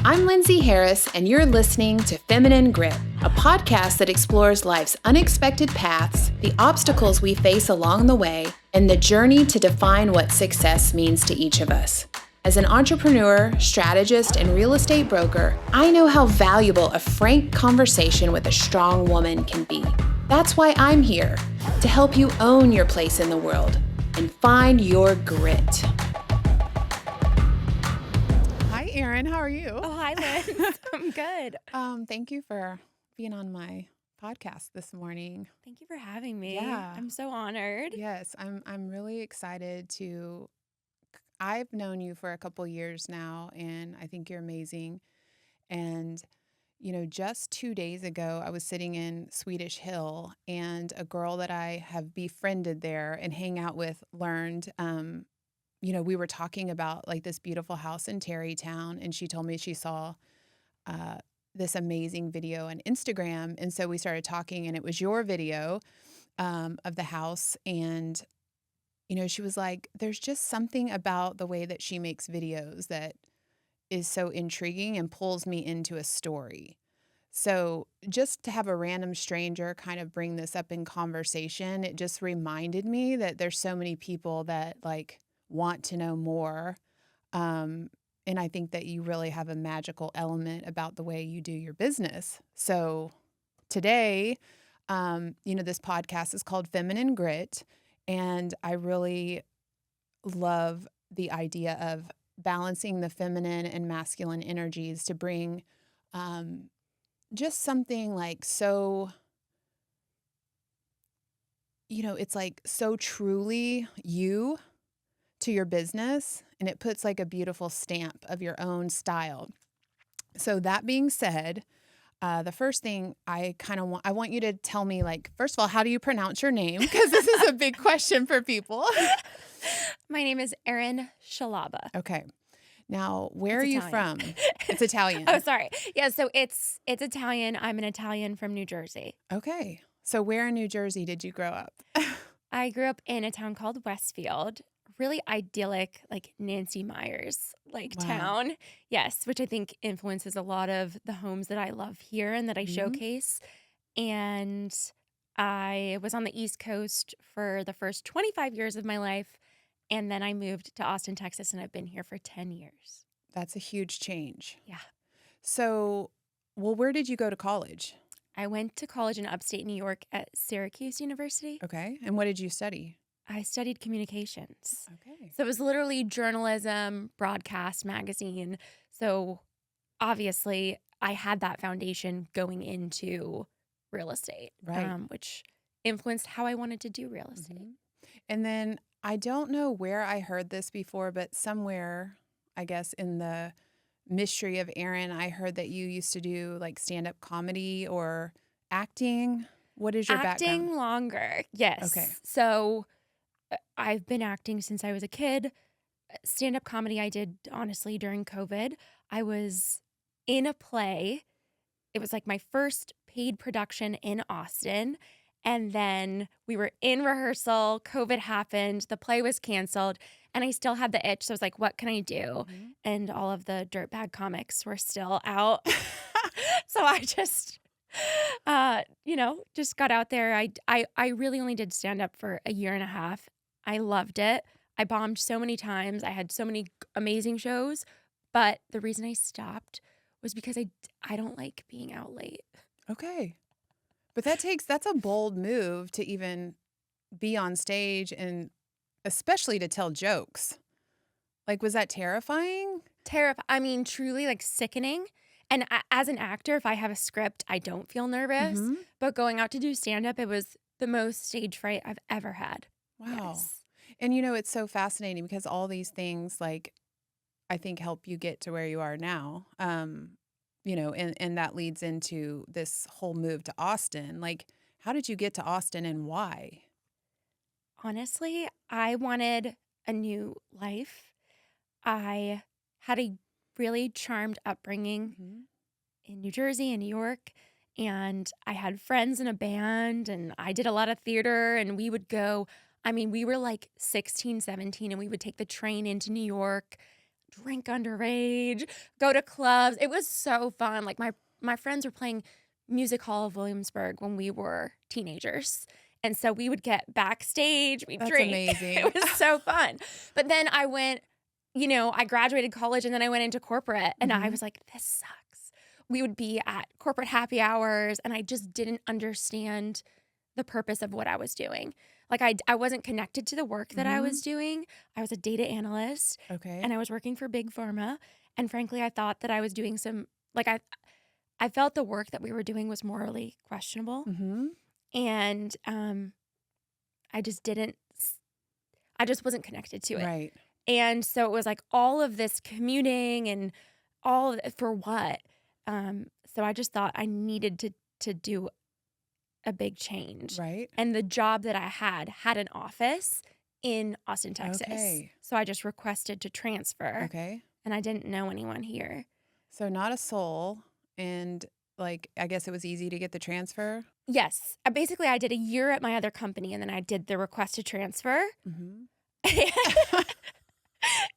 I'm Lindsay Harris, and you're listening to Feminine Grit, a podcast that explores life's unexpected paths, the obstacles we face along the way, and the journey to define what success means to each of us. As an entrepreneur, strategist, and real estate broker, I know how valuable a frank conversation with a strong woman can be. That's why I'm here, to help you own your place in the world and find your grit. Hi, Erin. How are you? Oh, hi, Liz. I'm good. Thank you for being on my podcast this morning. Thank you for having me. Yeah. I'm so honored. Yes, I'm really excited to. I've known you for a couple years now, and I think you're amazing. And just 2 days ago, I was sitting in Swedish Hill, and a girl that I have befriended there and hang out with learned. We were talking about like this beautiful house in Terrytown, and she told me she saw this amazing video on Instagram. And so we started talking, and it was your video of the house. And, she was like, there's just something about the way that she makes videos that is so intriguing and pulls me into a story. So just to have a random stranger kind of bring this up in conversation, it just reminded me that there's so many people that like want to know more. And I think that you really have a magical element about the way you do your business. So today, this podcast is called Feminine Grit. And I really love the idea of balancing the feminine and masculine energies to bring just something like so, it's like so truly you to your business, and it puts like a beautiful stamp of your own style. So that being said, the first thing I want you to tell me, like, first of all, how do you pronounce your name? Because this is a big question for people. My name is Erin Scialabba. Okay. Now, where are you from? It's Italian. Oh, sorry. Yeah, so it's Italian. I'm an Italian from New Jersey. Okay. So where in New Jersey did you grow up? I grew up in a town called Westfield. Really idyllic, like Nancy Meyers, town. Yes, which I think influences a lot of the homes that I love here and that I showcase. And I was on the East Coast for the first 25 years of my life. And then I moved to Austin, Texas, and I've been here for 10 years. That's a huge change. Yeah. So, where did you go to college? I went to college in upstate New York at Syracuse University. Okay. And what did you study? I studied communications. Okay. So it was literally journalism, broadcast, magazine. So obviously I had that foundation going into real estate, right? Which influenced how I wanted to do real estate. Mm-hmm. And then I don't know where I heard this before, but somewhere, I guess in the mystery of Erin, I heard that you used to do like stand-up comedy or acting. What is your background? Acting longer, yes. Okay. So I've been acting since I was a kid. Stand-up comedy I did, honestly, during COVID. I was in a play. It was like my first paid production in Austin. And then we were in rehearsal. COVID happened. The play was canceled. And I still had the itch. So I was like, what can I do? Mm-hmm. And all of the dirtbag comics were still out. So I just... just got out there. I really only did stand up for a year and a half. I loved it. I bombed so many times. I had so many amazing shows, but the reason I stopped was because I don't like being out late. Okay. But that's a bold move to even be on stage and especially to tell jokes. Like, was that terrifying? I mean, truly like sickening. And as an actor, if I have a script, I don't feel nervous. Mm-hmm. But going out to do stand-up, it was the most stage fright I've ever had. Wow. Yes. And, it's so fascinating because all these things, like, I think help you get to where you are now, and that leads into this whole move to Austin. Like, how did you get to Austin and why? Honestly, I wanted a new life. I had a really charmed upbringing in New Jersey and New York. And I had friends in a band and I did a lot of theater and we would go, we were like 16, 17 and we would take the train into New York drink underage, go to clubs. It was so fun. Like my friends were playing Music Hall of Williamsburg when we were teenagers. And so we would get backstage, we'd That's drink. amazing. It was so fun. But then I went, I graduated college and then I went into corporate and I Mhm. was like, this sucks. We would be at corporate happy hours and I just didn't understand the purpose of what I was doing. Like I wasn't connected to the work that I was Mhm. doing. I was a data analyst Okay. and I was working for big pharma. And frankly, I thought that I was doing some like I felt the work that we were doing was morally questionable. Mhm. And I just didn't I just wasn't connected to it. Right. And so it was like all of this commuting and all of it for what? So I just thought I needed to do a big change. Right. And the job that I had an office in Austin, Texas. Okay. So I just requested to transfer Okay. and I didn't know anyone here. So not a soul, and like I guess it was easy to get the transfer. Yes. Basically, I did a year at my other company and then I did the request to transfer. Mhm.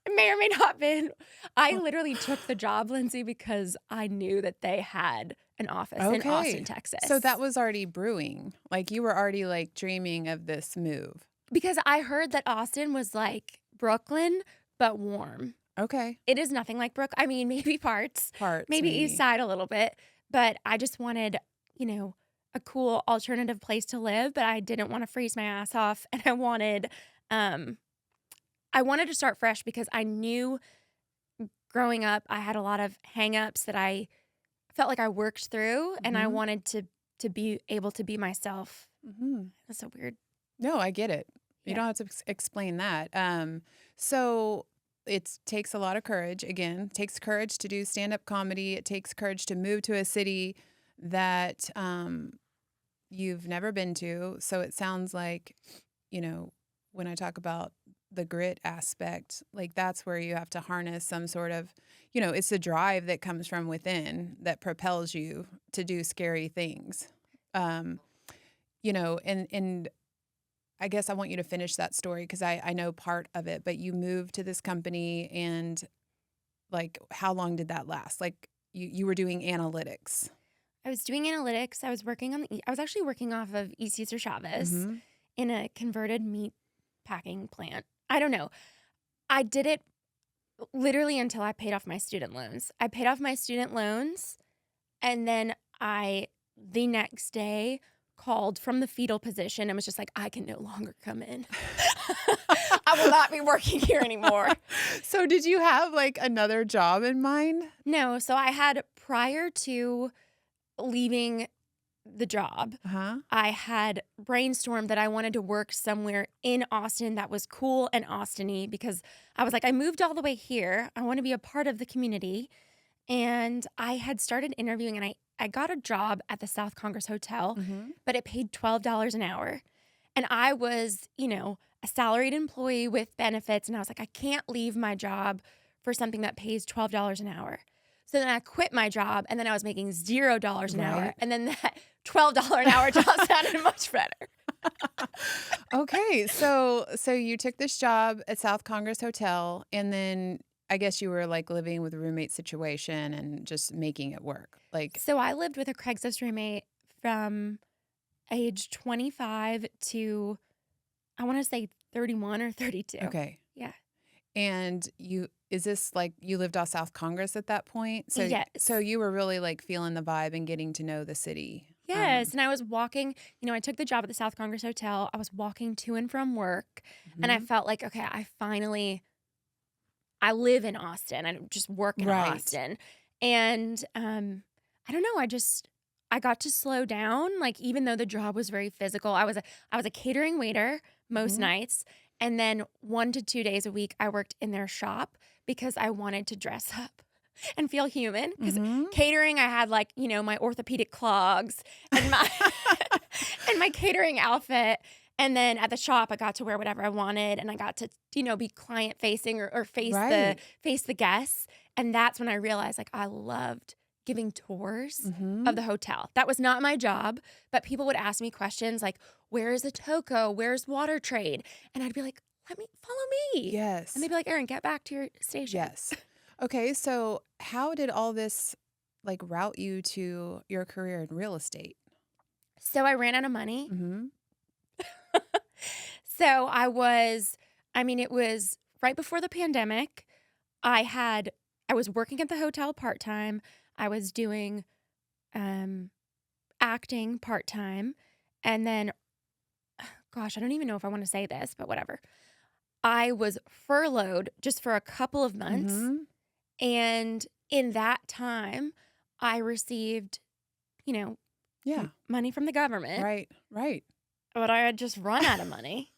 It may or may not have been. I literally took the job, Lindsay, because I knew that they had an office in Austin, Okay. Texas. So that was already brewing. Like you were already like dreaming of this move. Because I heard that Austin was like Brooklyn, but warm. Okay. It is nothing like Brook. I mean, maybe parts, Parts maybe East maybe. Side a little bit, but I just wanted, a cool alternative place to live, but I didn't want to freeze my ass off and um I wanted to start fresh because I knew growing up I had a lot of hangups that I felt like I worked through and I Mhm. wanted to be able to be myself. Mhm. That's so weird. No, I get it. You Yeah. don't have to explain that. So it takes a lot of courage. Again, it takes courage to do stand-up comedy. It takes courage to move to a city that you've never been to. So it sounds like, you know, when I talk about the grit aspect, like that's where you have to harness some sort of, it's the drive that comes from within that propels you to do scary things. Um, and I guess I want you to finish that story because I know part of it, but you moved to this company and like how long did that last? Like you were doing analytics. I was doing analytics. I was actually working off of E. Cesar Chavez Mm-hmm. in a converted meat packing plant. I don't know. I did it literally until I paid off my student loans. I paid off my student loans and then the next day, called from the fetal position and was just like, I can no longer come in. I will not be working here anymore. So did you have like another job in mind? No, so I had prior to leaving the job, Uh-huh. I had brainstormed that I wanted to work somewhere in Austin that was cool and Austin-y because I was like, I moved all the way here. I want to be a part of the community. And I had started interviewing and I got a job at the South Congress Hotel, Mm-hmm. but it paid $12 an hour. And I was, a salaried employee with benefits. And I was like, I can't leave my job for something that pays $12 an hour. So then I quit my job and then I was making $0 an hour. Right. And then that $12 an hour job sounded much better. Okay. So you took this job at South Congress Hotel and then I guess you were like living with a roommate situation and just making it work. Like, So I lived with a Craigslist roommate from age 25 to, I want to say 31 or 32. okay. Yeah. And is this like you lived off South Congress at that point? So Yes. you were really like feeling the vibe and getting to know the city. Yes. And I was walking, I took the job at the South Congress Hotel. I was walking to and from work and I Mhm. felt like, okay, I live in Austin. I don't just work in Right. Austin. And I don't know, I got to slow down. Like even though the job was very physical, I was a catering waiter most Mhm. nights. And then 1 to 2 days a week I worked in their shop because I wanted to dress up and feel human. Because Mhm. catering, I had like, my orthopedic clogs and my and my catering outfit. And then at the shop, I got to wear whatever I wanted, and I got to, be client facing or Right. face the guests. And that's when I realized like I loved giving tours of Mhm. the hotel. That was not my job, but people would ask me questions like, "Where is the Toco? Where's water trade?" And I'd be like, Follow me. And they'd Yes. be like, Erin, get back to your station. Yes. Okay, so how did all this like route you to your career in real estate? So I ran out of money. Mhm. So it was right before the pandemic. I was working at the hotel part time. I was doing um, acting part time. And then, gosh, I don't even know if I want to say this, but whatever. I was furloughed just for a couple of months. Mhm. And in that time, I received, you know, Yeah. money from the government, Right. Right. but I had just run out of money.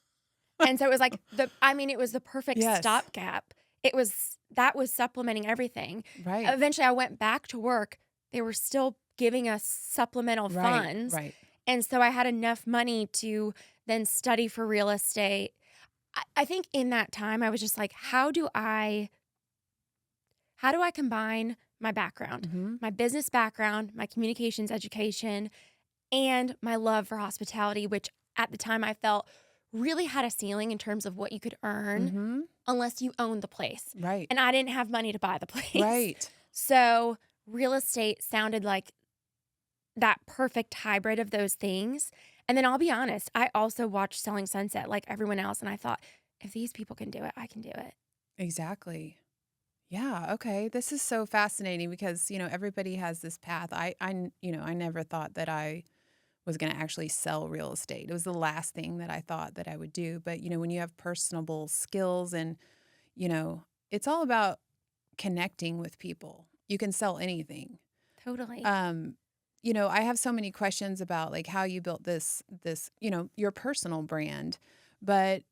And so it was like it was the perfect Yes. stopgap. That was supplementing everything. Right. Eventually, I went back to work. They were still giving us supplemental Right. funds. Right. And so I had enough money to then study for real estate. I think in that time, I was just like, how do I combine my background, Mhm. my business background, my communications education, and my love for hospitality, which at the time I felt really had a ceiling in terms of what you could earn Mhm. unless you owned the place. Right. And I didn't have money to buy the place. Right. So real estate sounded like that perfect hybrid of those things. And then I'll be honest, I also watched Selling Sunset like everyone else. And I thought, if these people can do it, I can do it. Exactly. Yeah, okay. This is so fascinating because, everybody has this path. I never thought that I was going to actually sell real estate. It was the last thing that I thought that I would do. But, when you have personable skills and, you know, it's all about connecting with people. You can sell anything. Totally. Um, I have so many questions about like how you built this, your personal brand. But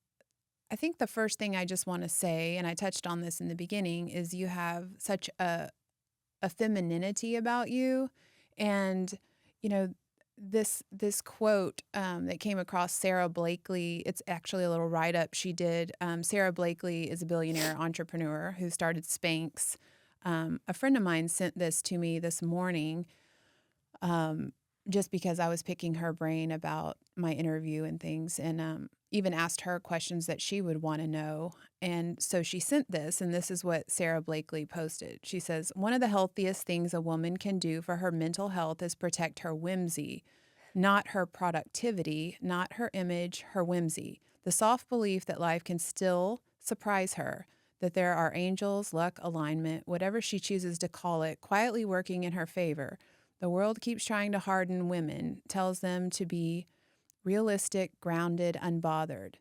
I think the first thing I just want to say, and I touched on this in the beginning, is you have such a femininity about you. And, you know, this quote that came across Sarah Blakely, it's actually a little write up she did. Sarah Blakely is a billionaire entrepreneur who started Spanx. A friend of mine sent this to me this morning um, just because I was picking her brain about my interview and things, and even asked her questions that she would want to know. And so she sent this, and this is what Sarah Blakely posted. She says, "One of the healthiest things a woman can do for her mental health is protect her whimsy, not her productivity, not her image, her whimsy. The soft belief that life can still surprise her, that there are angels, luck, alignment, whatever she chooses to call it, quietly working in her favor. The world keeps trying to harden women, tells them to be realistic, grounded, unbothered.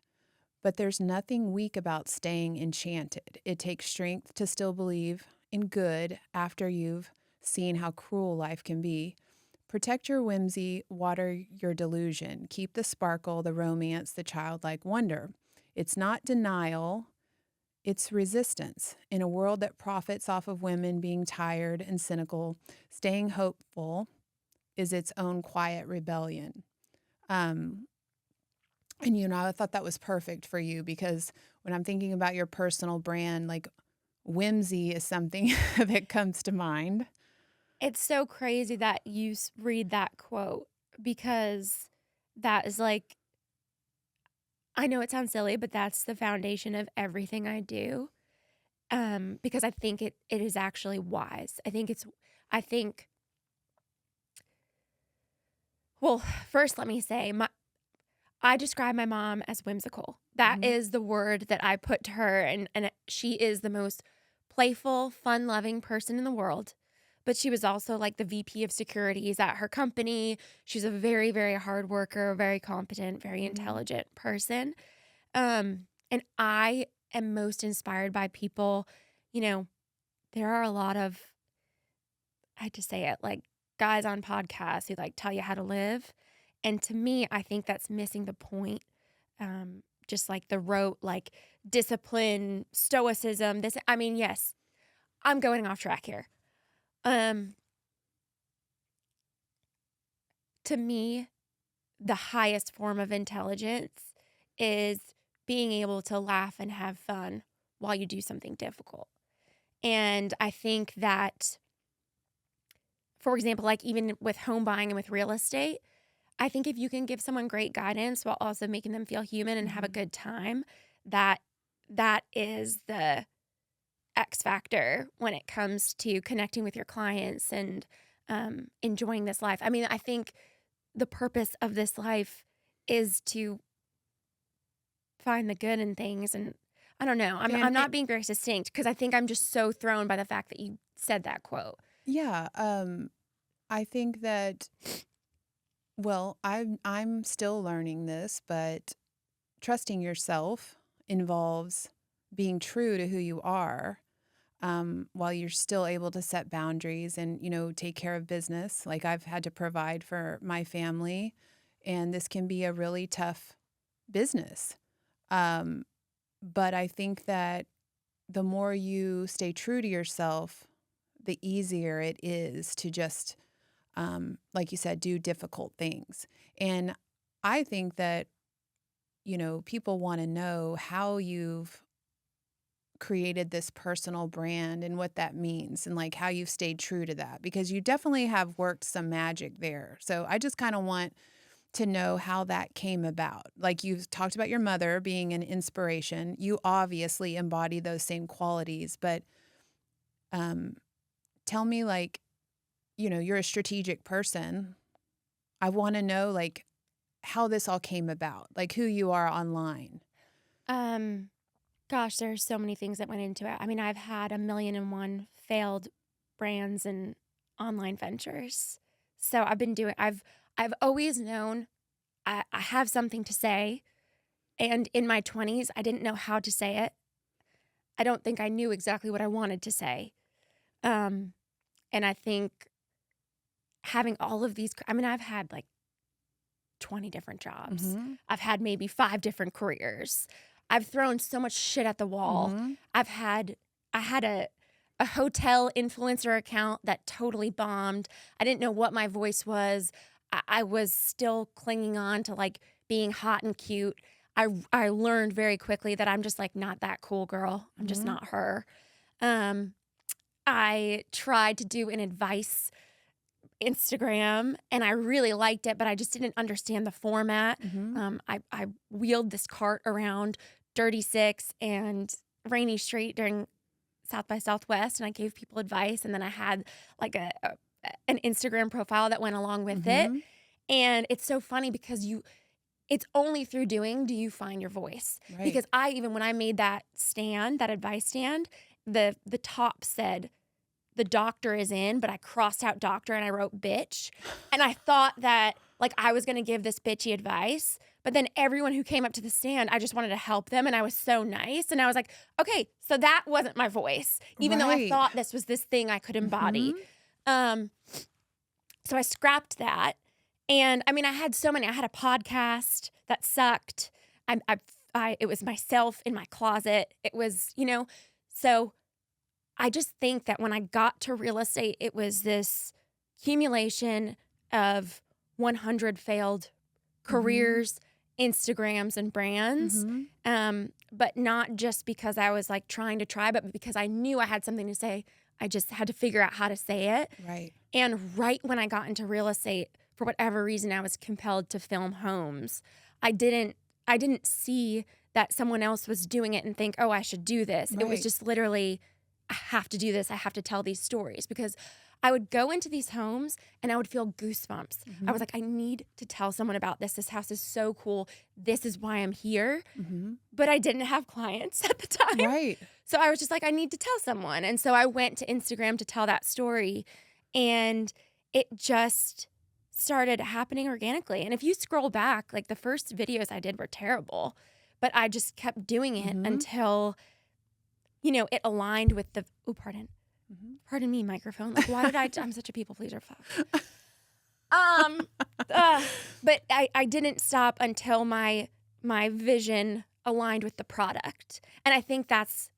But there's nothing weak about staying enchanted. It takes strength to still believe in good after you've seen how cruel life can be. Protect your whimsy, water your delusion. Keep the sparkle, the romance, the childlike wonder. It's not denial, it's resistance. In a world that profits off of women being tired and cynical, staying hopeful is its own quiet rebellion." Um, and I thought that was perfect for you because when I'm thinking about your personal brand, like whimsy is something that comes to mind. It's so crazy that you read that quote because that is like, I know it sounds silly, but that's the foundation of everything I do. Because I think it is actually wise. I think, well, first let me say, I describe my mom as whimsical. That Hmm. is the word that I put to her, and she is the most playful, fun-loving person in the world. But she was also like the VP of securities at her company. She's a very, very hard worker, very competent, very Hmm. intelligent person. And I am most inspired by people, you know, there are a lot of, I hate to say it, like guys on podcasts who like tell you how to live. And to me, I think that's missing the point. Just like the rote, like discipline, stoicism. Yes, I'm going off track here. Um, to me, the highest form of intelligence is being able to laugh and have fun while you do something difficult. And I think that, for example, like even with home buying and with real estate, I think if you can give someone great guidance while also making them feel human and have a Hmm. good time, that that is the X factor when it comes to connecting with your clients and enjoying this life. I mean, I think the purpose of this life is to find the good in things. And I don't know. I'm And not being very succinct because I think I'm just so thrown by the fact that you said that quote. yeah, I think that, well, I'm still learning this, but trusting yourself involves being true to who you are, while you're still able to set boundaries and, take care of business. Like I've had to provide for my family, and this can be a really tough business. Um, but I think that the more you stay true to yourself, the easier it is to just, like you said, do difficult things. And I think that, people want to know how you've created this personal brand and what that means and like how you've stayed true to that because you definitely have worked some magic there. So I just kind of want to know how that came about. Like you've talked about your mother being an inspiration. You obviously embody those same qualities, but um, tell me like, you're a strategic person. I want to know like how this all came about, like who you are online. Um, Gosh, there's so many things that went into it. I mean, I've had 1,000,001 failed brands and online ventures. So I've always known I have something to say. And in my 20s, I didn't know how to say it. I don't think I knew exactly what I wanted to say. Um, and I think having all of these, I mean, I've had like 20 different jobs. Mm-hmm. I've had maybe 5 different careers. I've thrown so much shit at the wall. Mm-hmm. I had a hotel influencer account that totally bombed. I didn't know what my voice was. I was still clinging on to like being hot and cute. I learned very quickly that I'm just like not that cool girl. I'm just Mm-hmm. not her. Um, I tried to do an advice Instagram and I really liked it, but I just didn't understand the format. Mm-hmm. I wheeled this cart around Dirty Six and Rainy Street during South by Southwest, and I gave people advice. And then I had like an Instagram profile that went along with it. Mm-hmm. And it's so funny because it's only through doing do you find your voice. Right. Because even when I made that stand, that advice stand, the top said the doctor is in, but I crossed out doctor and I wrote bitch. And I thought that like I was going to give this bitchy advice, but then everyone who came up to the stand, I just wanted to help them and I was so nice. And I was like, okay, so that wasn't my voice, even though I Right. thought this was this thing I could embody. Mm-hmm. Um, so I scrapped that. And I mean, I had so many. I had a podcast that sucked. It was myself in my closet. It was, so I just think that when I got to real estate, it was this accumulation of 100 failed Mm-hmm. careers, Instagrams, and brands. Mm-hmm. But not just because I was like trying to try, but because I knew I had something to say. I just had to figure out how to say it. Right. And right when I got into real estate, for whatever reason, I was compelled to film homes. I didn't see that someone else was doing it and think, oh, I should do this. It was Right. just literally, I have to do this. I have to tell these stories because I would go into these homes and I would feel goosebumps. I Mm-hmm. was like, I need to tell someone about this. This house is so cool. This is why I'm here. Mm-hmm. But I didn't have clients at the time. Right. So I was just like, I need to tell someone. And so I went to Instagram to tell that story. And it just started happening organically. And if you scroll back, like the first videos I did were terrible, but I just kept doing it Mm-hmm. until, it aligned with the, pardon me, microphone. Like, why did I'm such a people pleaser. Fuck. But I didn't stop until my vision aligned with the product. And I think that's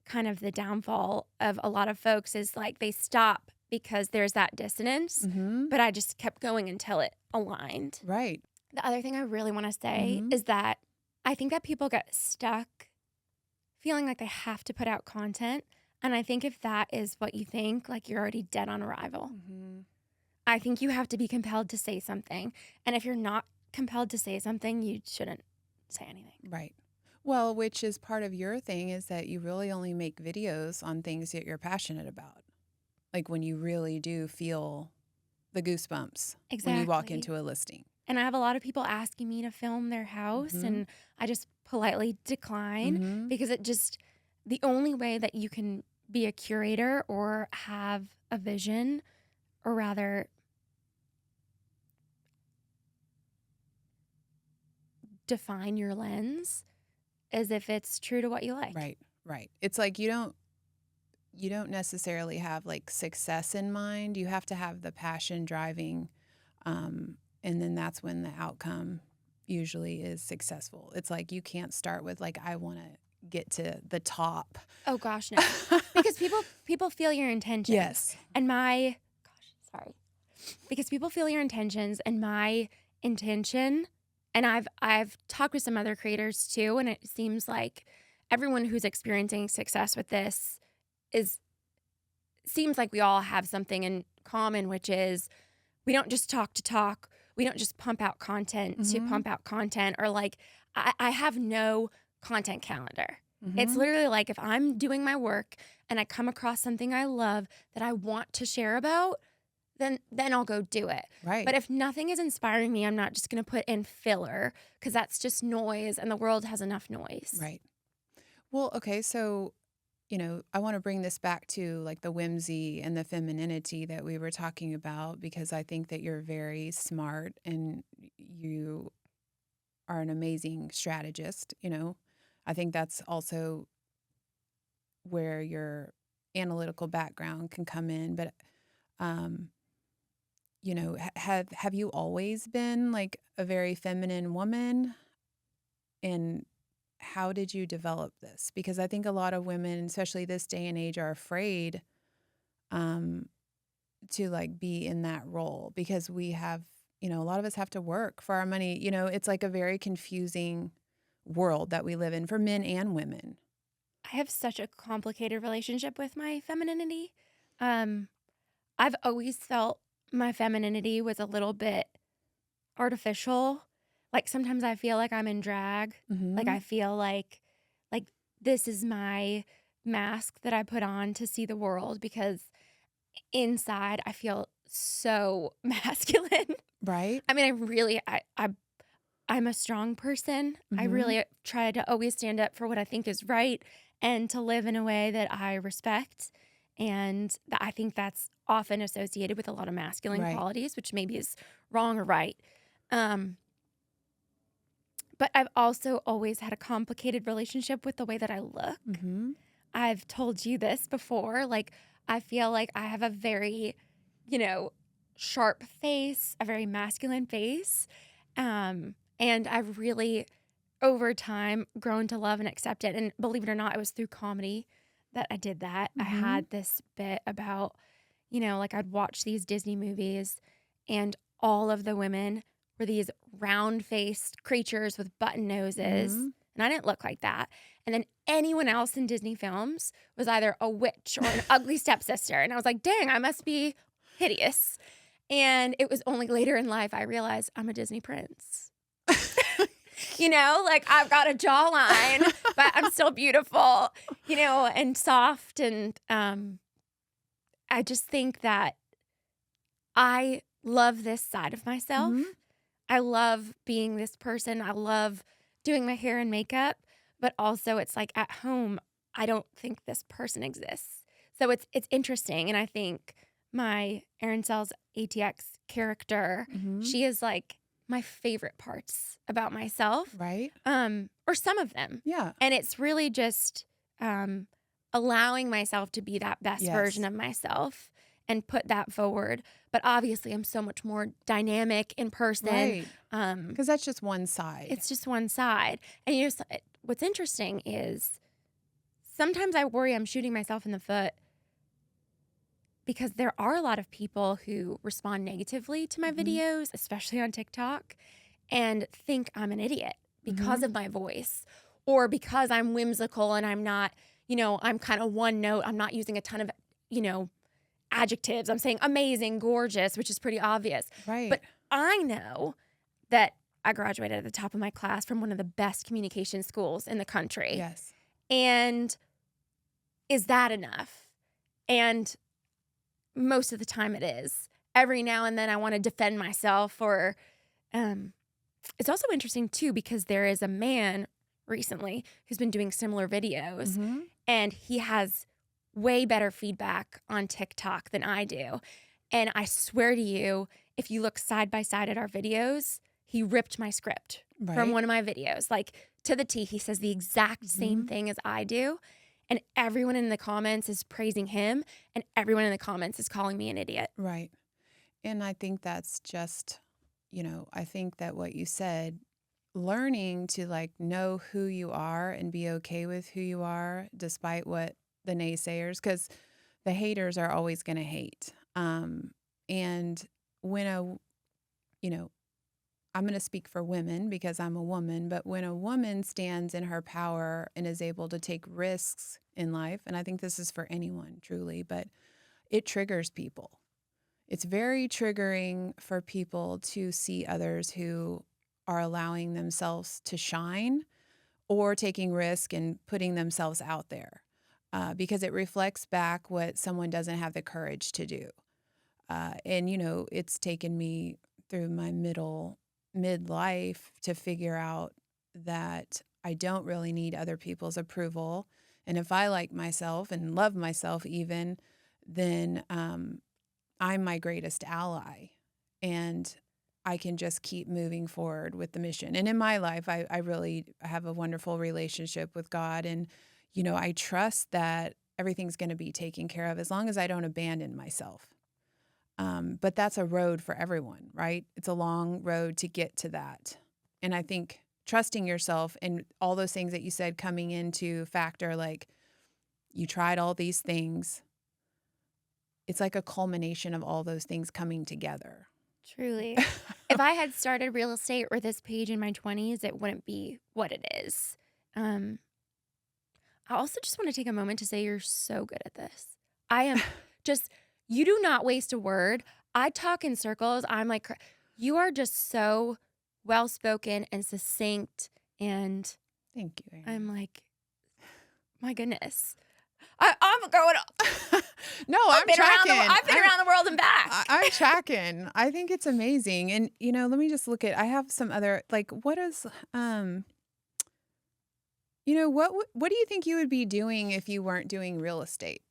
kind of the downfall of a lot of folks is like they stop because there's that dissonance. Mm-hmm. But I just kept going until it aligned. Right. The other thing I really want to say Mm-hmm. is that I think that people get stuck feeling like they have to put out content. And I think if that is what you think, like you're already dead on arrival. Mm-hmm. I think you have to be compelled to say something. And if you're not compelled to say something, you shouldn't say anything. Right. Well, which is part of your thing is that you really only make videos on things that you're passionate about. Like when you really do feel the goosebumps when you walk Exactly. into a listing. And I have a lot of people asking me to film their house, Mhm. and I just politely decline Mhm. because the only way that you can be a curator or have a vision, or rather define your lens, is if it's true to what you like. Right. Right. It's like you don't necessarily have like success in mind. You have to have the passion driving, and then that's when the outcome usually is successful. It's like you can't start with like I want to get to the top. Oh gosh, no. Because people feel your intentions. Yes. And my gosh, sorry. Because people feel your intentions, and my intention, and I've talked with some other creators too, and it seems like everyone who's experiencing success with this is seems like we all have something in common, which is we don't just talk to talk. We don't just pump out content to Mhm. pump out content, or like I have no content calendar. It's Mhm. literally like if I'm doing my work and I come across something I love that I want to share about, then I'll go do it. But Right. if nothing is inspiring me, I'm not just going to put in filler because that's just noise and the world has enough noise. Right. Well, okay, so I want to bring this back to like the whimsy and the femininity that we were talking about because I think that you're very smart and you are an amazing strategist. I think that's also where your analytical background can come in, but um have you always been like a very feminine woman, and how did you develop this? Because I think a lot of women, especially this day and age, are afraid um to like be in that role because we have, a lot of us have to work for our money. It's like a very confusing world that we live in for men and women. I have such a complicated relationship with my femininity. Um, I've always felt my femininity was a little bit artificial. Like sometimes I feel like I'm in drag. Like Mhm. I feel like this is my mask that I put on to see the world because inside I feel so masculine. Right? I mean, I'm a strong person. I Mhm. really try to always stand up for what I think is right and to live in a way that I respect. And I think that's often associated with a lot of masculine Right. qualities, which maybe is wrong or right. Um, but I've also always had a complicated relationship with the way that I look. Mhm. I've told you this before. Like, I feel like I have a very, you know, sharp face, a very masculine face. And I've really, over time, grown to love and accept it. And believe it or not, it was through comedy that I did that. I Mhm. had this bit about, like I'd watch these Disney movies and all of the women were these round faced creatures with button noses. Mhm. And I didn't look like that. And then anyone else in Disney films was either a witch or an ugly stepsister. And I was like, dang, I must be hideous. And it was only later in life I realized I'm a Disney prince. Like I've got a jawline, but I'm still beautiful, and soft. And I just think that I love this side of Mhm. myself. I love being this person. I love doing my hair and makeup, but also it's like at home, I don't think this person exists. So it's interesting, and I think my Erin Scialabba's ATX character, Mhm. she is like my favorite parts about myself, Right? or some of them, Yeah. and it's really just um, allowing myself to be that best version Yes. of myself and put that forward. But obviously, I'm so much more dynamic in person. Right. Um, Because that's just one side. it's just one side. And what's interesting is sometimes I worry I'm shooting myself in the foot because there are a lot of people who respond negatively to my Mhm. videos, especially on TikTok, and think I'm an idiot because Mhm. of my voice or because I'm whimsical and I'm not, I'm kind of one note. I'm not using a ton of, you know, adjectives. I'm saying amazing, gorgeous, which is pretty obvious. Right. But I know that I graduated at the top of my class from one of the best communication schools in the country. Yes. And is that enough? And most of the time it is. Every now and then I want to defend myself or it's also interesting too because there is a man recently who's been doing similar videos Mm-hmm. and he has way better feedback on TikTok than I do. And I swear to you, if you look side by side at our videos, he ripped my script from Right. one of my videos. Like to the T, he says the exact same thing as I do. And everyone in the comments is praising him and everyone in the comments is calling me an idiot. Right. And I think that's just, I think that what you said, learning to like know who you are and be okay with who you are, despite what the naysayers, because the haters are always going to hate. And when I'm going to speak for women because I'm a woman, but when a woman stands in her power and is able to take risks in life, and I think this is for anyone truly, but it triggers people. It's very triggering for people to see others who are allowing themselves to shine or taking risk and putting themselves out there because it reflects back what someone doesn't have the courage to do. And, it's taken me through my midlife to figure out that I don't really need other people's approval. And if I like myself and love myself even, then I'm my greatest ally. And I can just keep moving forward with the mission. And in my life, I really have a wonderful relationship with God. And, I trust that everything's going to be taken care of as long as I don't abandon myself. But that's a road for everyone, right? It's a long road to get to that. And I think trusting yourself and all those things that you said coming into factor, like you tried all these things. It's like a culmination of all those things coming together. Truly. If I had started real estate or this page in my 20s, it wouldn't be what it is. I also just want to take a moment to say you're so good at this. I am just, you do not waste a word. I talk in circles. I'm like, you are just so well-spoken and succinct. And Thank you, Erin. I'm like, my goodness. I'm going, No, I'm tracking. I've been around the world and back. I'm tracking. I think it's amazing. And, let me just look at, I have some other, like, what is, what do you think you would be doing if you weren't doing real estate?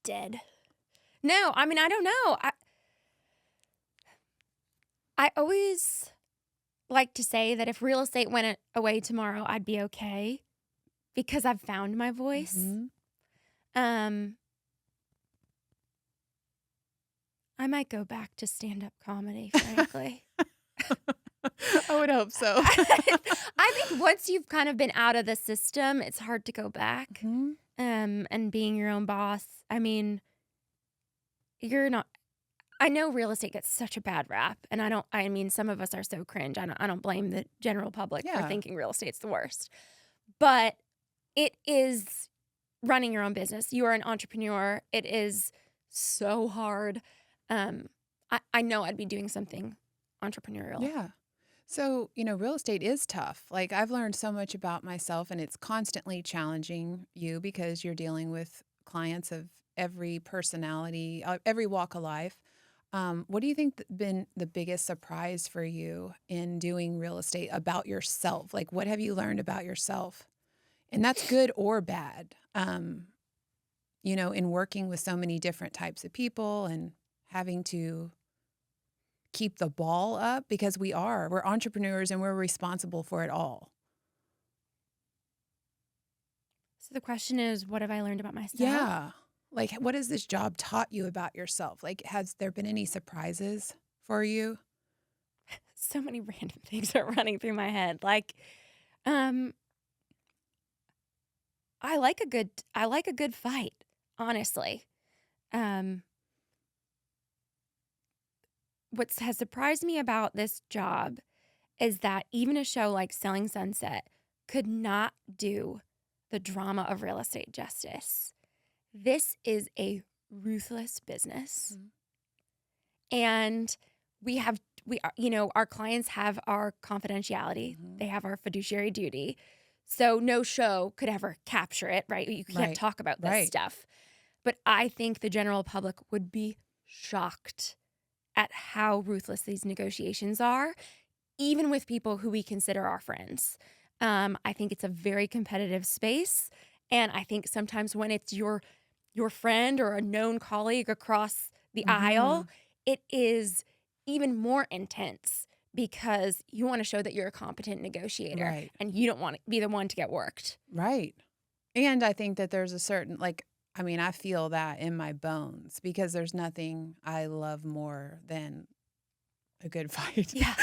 Dead. No, I mean, I don't know. I always like to say that if real estate went away tomorrow, I'd be okay because I've found my voice. Mm-hmm. I might go back to stand-up comedy, frankly. I would hope so. I think once you've kind of been out of the system, it's hard to go back. Mm-hmm. And being your own boss. I mean, you're not. I know real estate gets such a bad rap, and I mean, some of us are so cringe. I don't blame the general public for Yeah. thinking real estate's the worst. But it is running your own business. You are an entrepreneur. It is so hard. I know I'd be doing something entrepreneurial. Yeah. So, real estate is tough. Like I've learned so much about myself and it's constantly challenging you because you're dealing with clients of every personality, every walk of life. What do you think been the biggest surprise for you in doing real estate about yourself? Like what have you learned about yourself? And that's good or bad. In working with so many different types of people and having to keep the ball up because we're entrepreneurs and we're responsible for it all. So the question is, what have I learned about myself? Yeah. Like, what has this job taught you about yourself? Like, has there been any surprises for you? So many random things are running through my head. Like, I like a good fight, honestly. What has surprised me about this job is that even a show like Selling Sunset could not do the drama of real estate justice. This is a ruthless business. Mhm. And we we are, our clients have our confidentiality. Mhm. They have our fiduciary duty. So no show could ever capture it, right? You can't Right. talk about this Right. stuff. But I think the general public would be shocked at how ruthless these negotiations are, even with people who we consider our friends. I think it's a very competitive space. And I think sometimes when it's your friend or a known colleague across the aisle, Mhm. it is even more intense because you want to show that you're a competent negotiator Right. and you don't want to be the one to get worked. Right. And I think that there's a certain, like, I mean, I feel that in my bones because there's nothing I love more than a good fight. Yeah,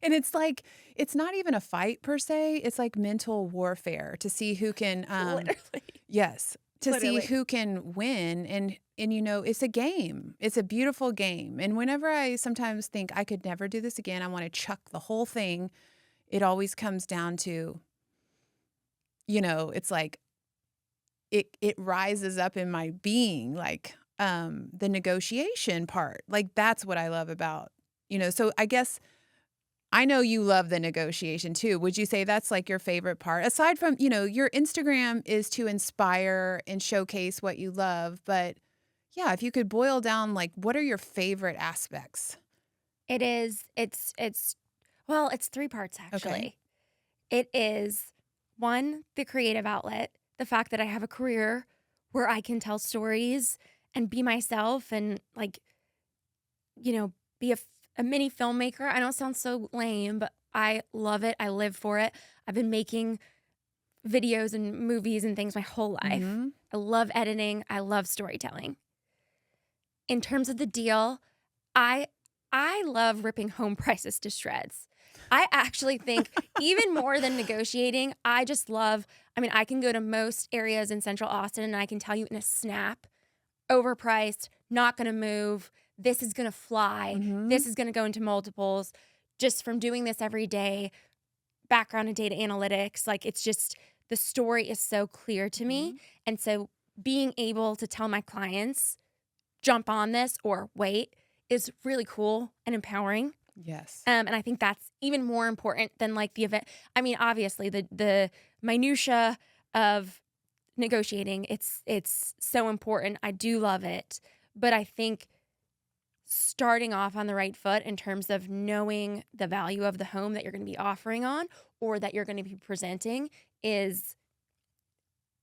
And it's like, it's not even a fight per se. It's like mental warfare to see who can, literally. yes, to see Literally. who can win. And, it's a game. It's a beautiful game. And whenever I sometimes think I could never do this again, I want to chuck the whole thing. It always comes down to, it's like, it rises up in my being, like, the negotiation part. Like, that's what I love about, so I guess I know you love the negotiation too. Would you say that's like your favorite part? Aside from, your Instagram is to inspire and showcase what you love, but yeah, if you could boil down, like, what are your favorite aspects? It is, well, it's three parts Okay. actually. It is one, the creative outlet, the fact that I have a career where I can tell stories and be myself and like, be a mini filmmaker. I know it sounds so lame, but I love it. I live for it. I've been making videos and movies and things my whole life. Mhm. I love editing. I love storytelling. In terms of the deal, I I love ripping home prices to shreds. I actually think even more than negotiating, I just love, I mean, I can go to most areas in Central Austin and I can tell you in a snap, overpriced, not going to move, this is going to fly, Mhm. this is going to go into multiples just from doing this every day, background in data analytics, like it's just the story is so clear to me. Mhm. And so being able to tell my clients jump on this or wait is really cool and empowering. Yes. And I think that's even more important than like the event. I mean, obviously the minutia of negotiating, it's so important. I do love it. But I think starting off on the right foot in terms of knowing the value of the home that you're going to be offering on or that you're going to be presenting is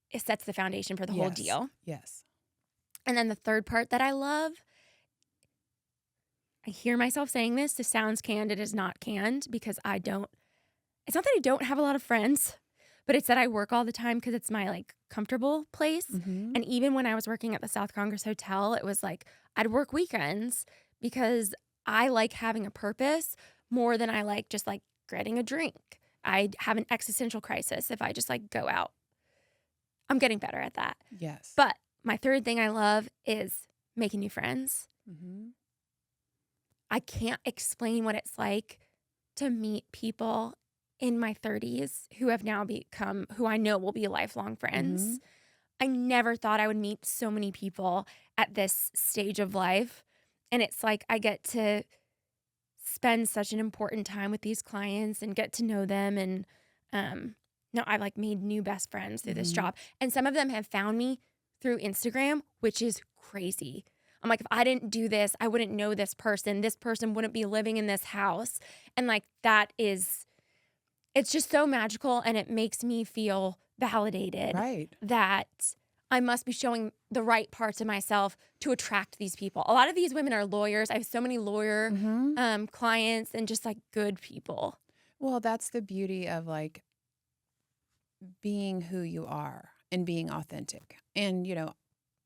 it sets the foundation for the whole Yes. deal. Yes. And then the third part that I love, I hear myself saying this. This sounds canned. It is not canned because I don't, it's not that I don't have a lot of friends, but it's that I work all the time because it's my like comfortable place. Mhm. And even when I was working at the South Congress Hotel, it was like I'd work weekends because I like having a purpose more than I like just like getting a drink. I have an existential crisis if I just like go out. I'm getting better at that. Yes. But my third thing I love is making new friends. Mhm. I can't explain what it's like to meet people in my 30s who have now become who I know will be lifelong friends. Mhm. I never thought I would meet so many people at this stage of life. And it's like I get to spend such an important time with these clients and get to know them. And no, I've like made new best friends through this Mhm. job. And some of them have found me through Instagram, which is crazy. I'm like, if I didn't do this, I wouldn't know this person. This person wouldn't be living in this house. And like that is, it's just so magical and it makes me feel validated Right. that I must be showing the right parts of myself to attract these people. A lot of these women are lawyers. I have so many lawyer Mhm. clients and just like good people. Well, that's the beauty of, like, being who you are and being authentic. And,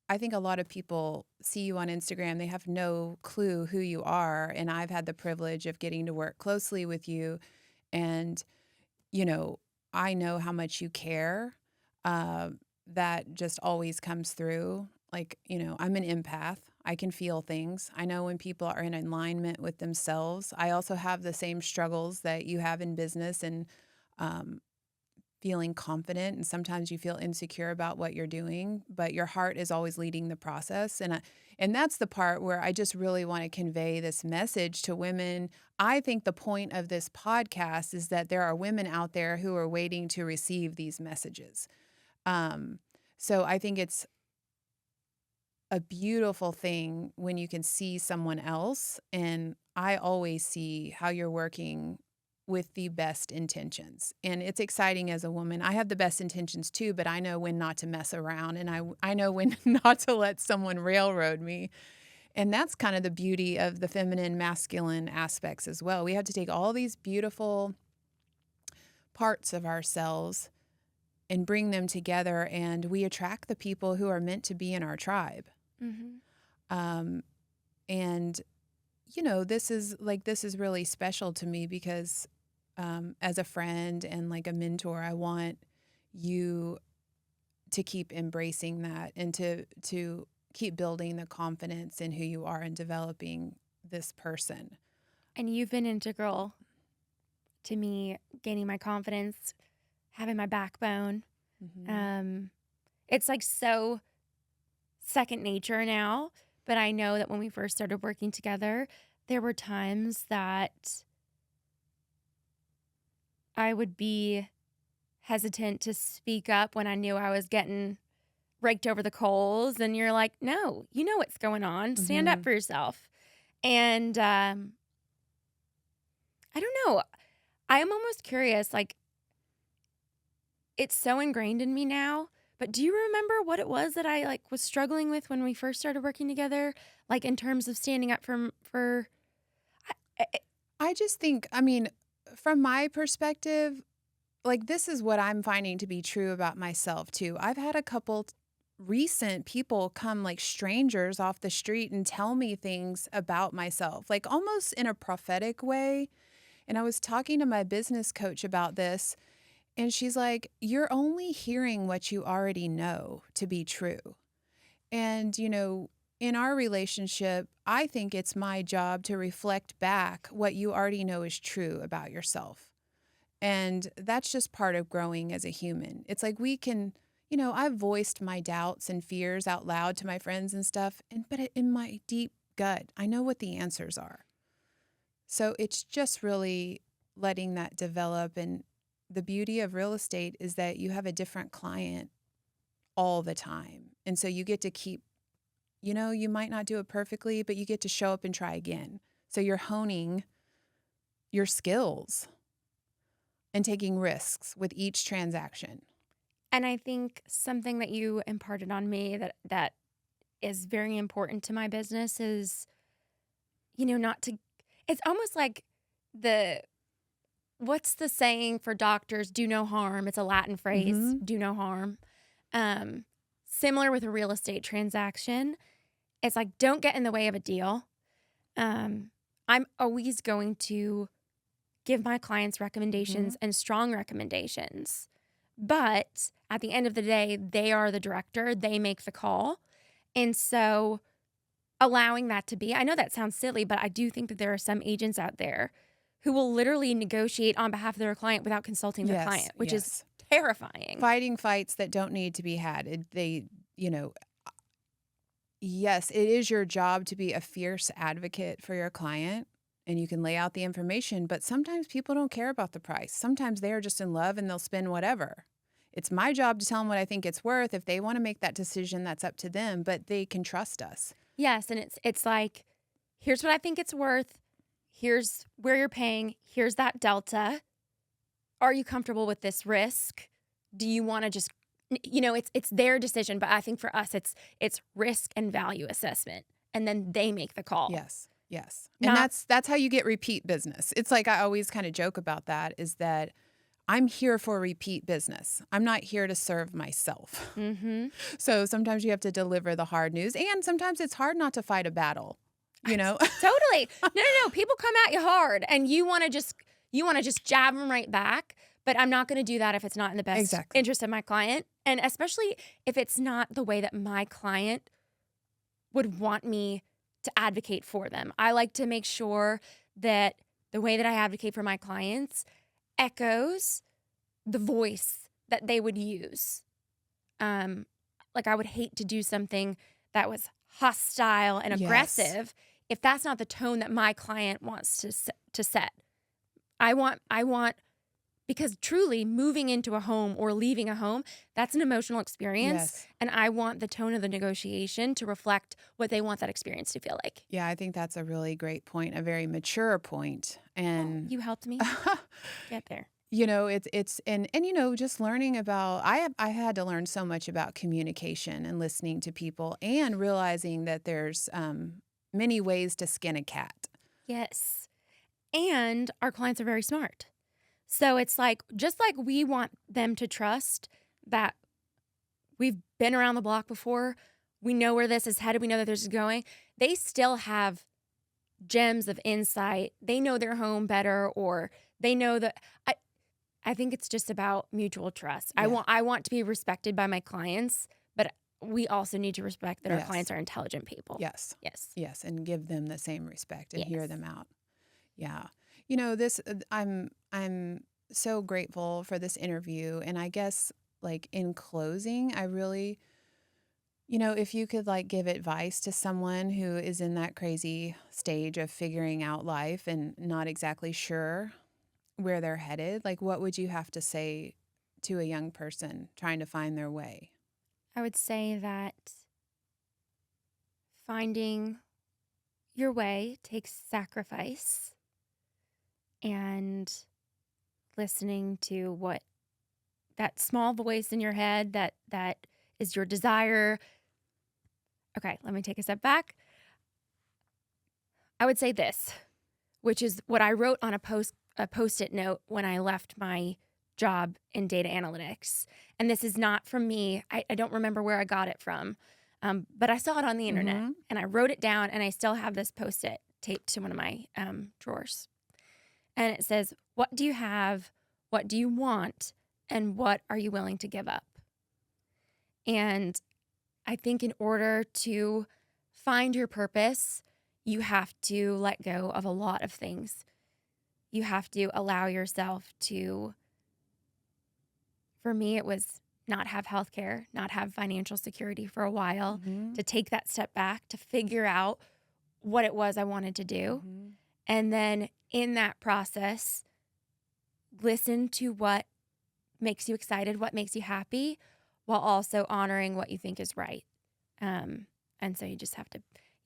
I think a lot of people see you on Instagram, they have no clue who you are. And I've had the privilege of getting to work closely with you. And, you know, I know how much you care. Uh, that just always comes through. Like, I'm an empath. I can feel things. I know when people are in alignment with themselves. I also have the same struggles that you have in business and um, feeling confident, and sometimes you feel insecure about what you're doing, but your heart is always leading the process. And that's the part where I just really want to convey this message to women. I think the point of this podcast is that there are women out there who are waiting to receive these messages. Um, so I think it's a beautiful thing when you can see someone else. And I always see how you're working with the best intentions. And it's exciting as a woman. I have the best intentions too, but I know when not to mess around, and I know when not to let someone railroad me. And that's kind of the beauty of the feminine masculine aspects as well. We have to take all these beautiful parts of ourselves and bring them together, and we attract the people who are meant to be in our tribe. Mhm. And this is really special to me because as a friend and like a mentor, I want you to keep embracing that and to keep building the confidence in who you are and developing this person. And you've been integral to me gaining my confidence, having my backbone. Mm-hmm. It's like so second nature now, but I know that when we first started working together, there were times that I would be hesitant to speak up when I knew I was getting raked over the coals. And you're like, no, you know what's going on. Stand up Mm-hmm. for yourself. And I don't know. I am almost curious. Like, it's so ingrained in me now. But do you remember what it was that I was struggling with when we first started working together? Like in terms of standing up for I- I just think, I mean, from my perspective, like this is what I'm finding to be true about myself too. I've had a couple recent people come, like strangers off the street, and tell me things about myself, like almost in a prophetic way. And I was talking to my business coach about this, and she's like, "You're only hearing what you already know to be true." And, in our relationship, I think it's my job to reflect back what you already know is true about yourself. And that's just part of growing as a human. It's like we can, I've voiced my doubts and fears out loud to my friends and stuff, but in my deep gut, I know what the answers are. So it's just really letting that develop. And the beauty of real estate is that you have a different client all the time. And so you get to keep, you might not do it perfectly, but you get to show up and try again. So you're honing your skills and taking risks with each transaction. and I think something that you imparted on me that is very important to my business is, not to it's almost like the what's the saying for doctors, do no harm. It's a Latin phrase, Mm-hmm. do no harm. Um, Similar with a real estate transaction. It's like, don't get in the way of a deal. I'm always going to give my clients Mm-hmm. recommendations and strong recommendations. But at the end of the day, they are the director, they make the call. And so allowing that to be, I know that sounds silly, but I do think that there are some agents out there who will literally negotiate on behalf of their client without consulting their Yes, client, which is yes. terrifying. Fighting fights that don't need to be had. Yes, it is your job to be a fierce advocate for your client, and you can lay out the information, but sometimes people don't care about the price. Sometimes they are just in love and they'll spend whatever. It's my job to tell them what I think it's worth. If they want to make that decision, that's up to them, but they can trust us. Yes, and it's like, here's what I think it's worth. Here's where you're paying. Here's that delta. Are you comfortable with this risk? Do you want to just it's their decision, but I think for us it's risk and value assessment, and then they make the call. Yes. Yes. And Not that's how you get repeat business. It's like I always kind of joke about that, is that I'm here for repeat business. I'm not here to serve myself. mhm. So sometimes you have to deliver the hard news, and sometimes it's hard not to fight a battle, you know? Totally. No. People come at you hard, and you want to just jab them right back. But I'm not going to do that if it's not in the best Exactly. interest of my client, and especially if it's not the way that my client would want me to advocate for them. I like to make sure that the way that I advocate for my clients echoes the voice that they would use. Um, like I would hate to do something that was hostile and Yes. aggressive if that's not the tone that my client wants to set. I want because truly moving into a home or leaving a home, that's an emotional experience, Yes. and I want the tone of the negotiation to reflect what they want that experience to feel like. Yeah, I think that's a really great point, a very mature point. Oh, And you helped me get there. it's and just learning about I had to learn so much about communication and listening to people and realizing that there's many ways to skin a cat. Yes. And our clients are very smart. So it's like, just like we want them to trust that we've been around the block before, we know where this is headed, we know that this is going, they still have gems of insight. They know their home better, or they know that I think it's just about mutual trust. Yeah. I want to be respected by my clients, but we also need to respect that our Yes. clients are intelligent people. Yes. Yes. Yes, and give them the same respect and hear Yes. them out. Yeah. This I'm so grateful for this interview, and I guess like in closing, I really if you could like give advice to someone who is in that crazy stage of figuring out life and not exactly sure where they're headed, like what would you have to say to a young person trying to find their way? I would say that finding your way takes sacrifice and listening to what that small voice in your head that is your desire. Okay, let me take a step back. I would say this, which is what I wrote on a post-it note when I left my job in data analytics. And this is not from me. I don't remember where I got it from, but I saw it on the internet Mhm. and I wrote it down, and I still have this post-it taped to one of my drawers. And it says, "What do you have? What do you want? And what are you willing to give up?" And I think in order to find your purpose, you have to let go of a lot of things. You have to allow yourself to, for me, it was not have healthcare, not have financial security for a while, Mhm. to take that step back, to figure out what it was I wanted to do. Mhm. And then in that process, listen to what makes you excited, what makes you happy, while also honoring what you think is right. Um, and so you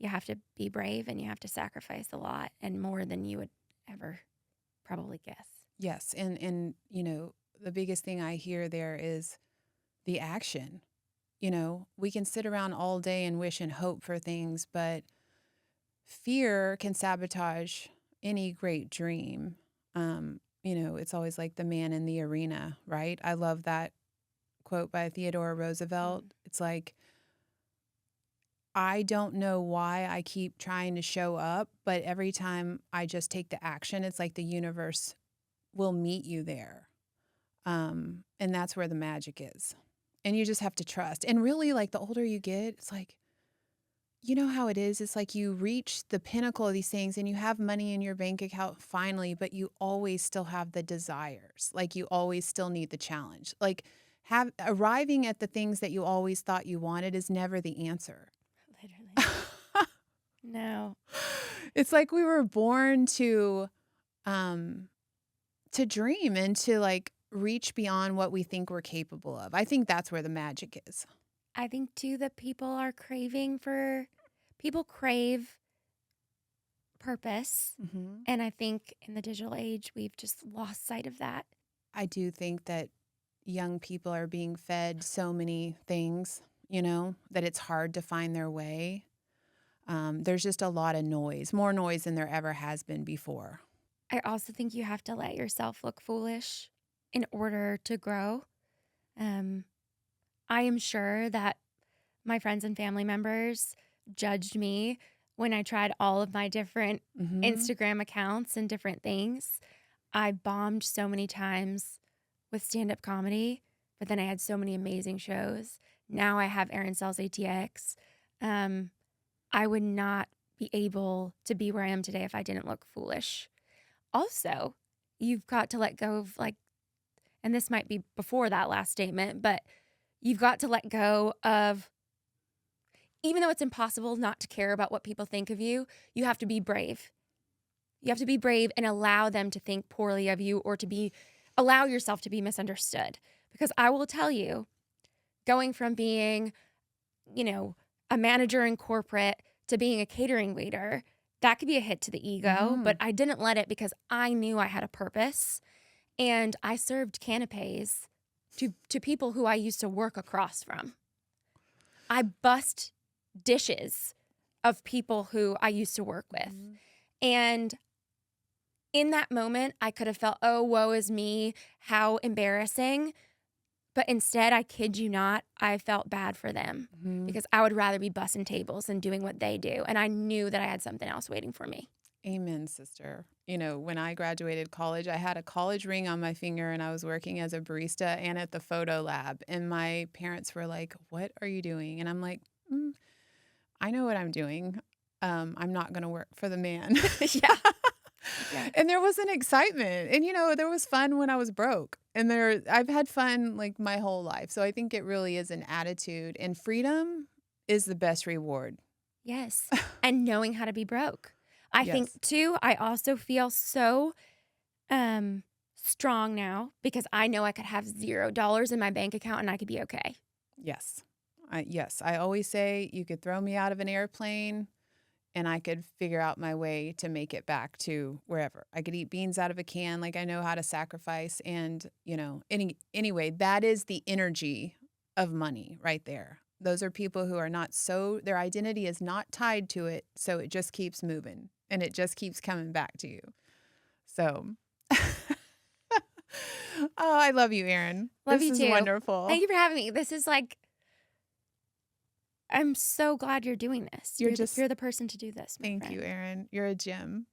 have to be brave, and you have to sacrifice a lot, and more than you would ever probably guess. Yes, and the biggest thing I hear there is the action. We can sit around all day and wish and hope for things, but fear can sabotage any great dream. It's always like the man in the arena, right? I love that quote by Theodore Roosevelt. Mm. It's like, I don't know why I keep trying to show up, but every time I just take the action, it's like the universe will meet you there. And that's where the magic is. And you just have to trust. And really, like the older you get, it's like, you know how it is? It's like you reach the pinnacle of these things and you have money in your bank account finally, but you always still have the desires. Like you always still need the challenge. Like have arriving at the things that you always thought you wanted is never the answer. Literally. No. It's like we were born um to dream and to like reach beyond what we think we're capable of. I think that's where the magic is. I think too that people crave purpose. Hmm. And I think in the digital age, we've just lost sight of that. I do think that young people are being fed so many things, that it's hard to find their way. There's just a lot of noise, more noise than there ever has been before. I also think you have to let yourself look foolish in order to grow. Um, I am sure that my friends and family members judged me when I tried all of my different Hmm. Instagram accounts and different things. I bombed so many times with stand-up comedy, but then I had so many amazing shows. Now I have Erin Scialabba's ATX. Um, I would not be able to be where I am today if I didn't look foolish. Also, you've got to let go of and this might be before that last statement, but you've got to let go of, even though it's impossible not to care about what people think of you, you have to be brave. You have to be brave and allow them to think poorly of you, or allow yourself to be misunderstood. Because I will tell you, going from being, a manager in corporate to being a catering waiter, that could be a hit to the ego, but Mhm. I didn't let it because I knew I had a purpose. And I served canapes to people who I used to work across from. I bussed dishes of people who I used to work with. Mhm. And in that moment, I could have felt, oh, woe is me, how embarrassing. But instead, I kid you not, I felt bad for them Mhm. because I would rather be bussing tables than doing what they do. And I knew that I had something else waiting for me. Amen, sister. When I graduated college, I had a college ring on my finger and I was working as a barista and at the photo lab. And my parents were like, "What are you doing?" And I'm like, I know what I'm doing. I'm not going to work for the man." Yeah. Yeah. And there was an excitement. And, there was fun when I was broke. And I've had fun like my whole life. So I think it really is an attitude. And freedom is the best reward. Yes. And knowing how to be broke. I think Yes. too, I also feel so strong now because I know I could have $0 in my bank account and I could be okay. Yes. Yes. I always say you could throw me out of an airplane and I could figure out my way to make it back to wherever. I could eat beans out of a can, like I know how to sacrifice. And, anyway, that is the energy of money right there. Those are people who are not their identity is not tied to it. So it just keeps moving and it just keeps coming back to you. So, oh, I love you, Erin. Love This you is too. wonderful. Thank you for having me. This is like, I'm so glad you're doing this. You're just, You're the person to do this, my thank you, friend. Erin. You're a gem.